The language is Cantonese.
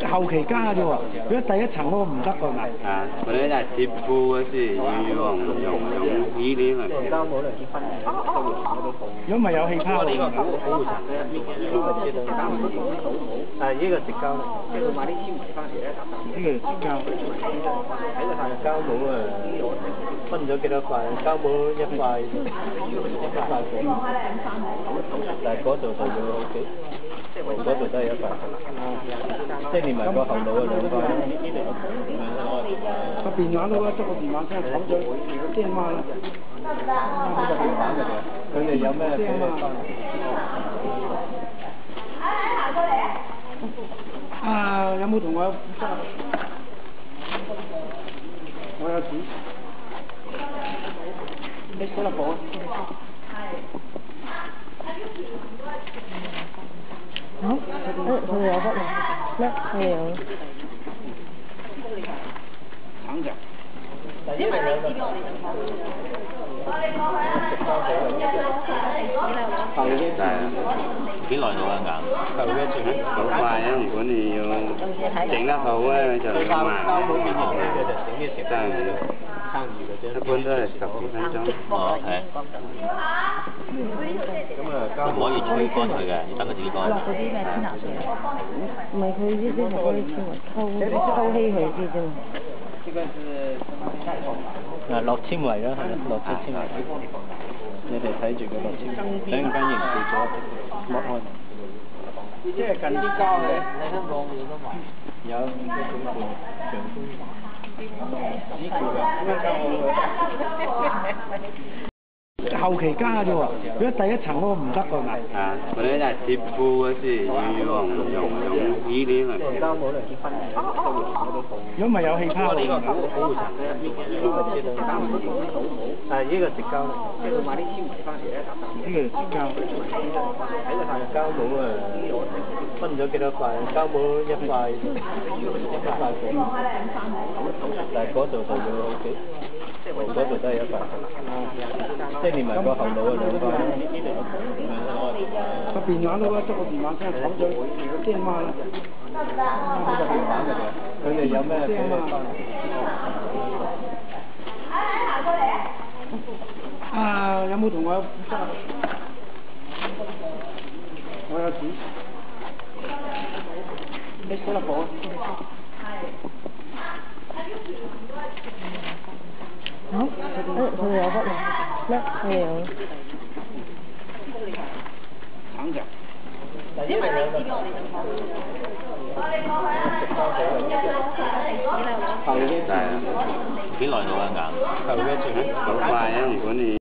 後期加啫喎，如果第一層嗰個唔得㗎嘛。啊，嗰啲就係接褲嗰時要用呢啲去。如果唔係有氣泡㗎。呢個直膠嚟。呢個直膠。膠帽分咗幾多塊？膠帽一塊但係嗰度就要幾？嗰度都係一塊，即係連埋個後腦啊2塊。個電話都捉個電話先冚咗電話啦。呢個電話嚟嘅，佢哋有咩俾你分？有冇同我有負責？我有錢。你寫落簿。好，佢有得咩？係有。橙汁。係幾耐到啊硬？好快啊！如果你要整得好咧，就要慢。真係一般都係10幾分鐘。哦，係。唔可以吹乾佢嘅，要等佢自己乾。落嗰啲咩天拿水？唔係佢呢啲係嗰啲纖維溝稀佢啲啫嘛。落纖維啦，係啦，落出纖維。你哋睇住佢落纖維，等陣間凝固咗，剝開。即係近啲膠嘅。你香港有得賣？有長寬。止固嘅，咩膠後期加啫喎，如果第一層嗰個唔得㗎嘛。啊，嗰啲就係接褲嗰時要用呢啲去。膠帽嚟。如果唔係有氣泡㗎。呢個直膠嚟。呢個直膠。膠帽分咗幾多塊？膠帽一塊但係嗰度就要幾？嗰度都係一塊，即係連埋個後腦啊2塊。個電話都捉個電話先冚咗電話啦。呢個電話嚟嘅，佢哋有咩俾你分？有冇同我有負責？我有錢。你寫落簿。好，佢有得咩？係有。橙汁。係幾耐到啊硬？好快啊！如果你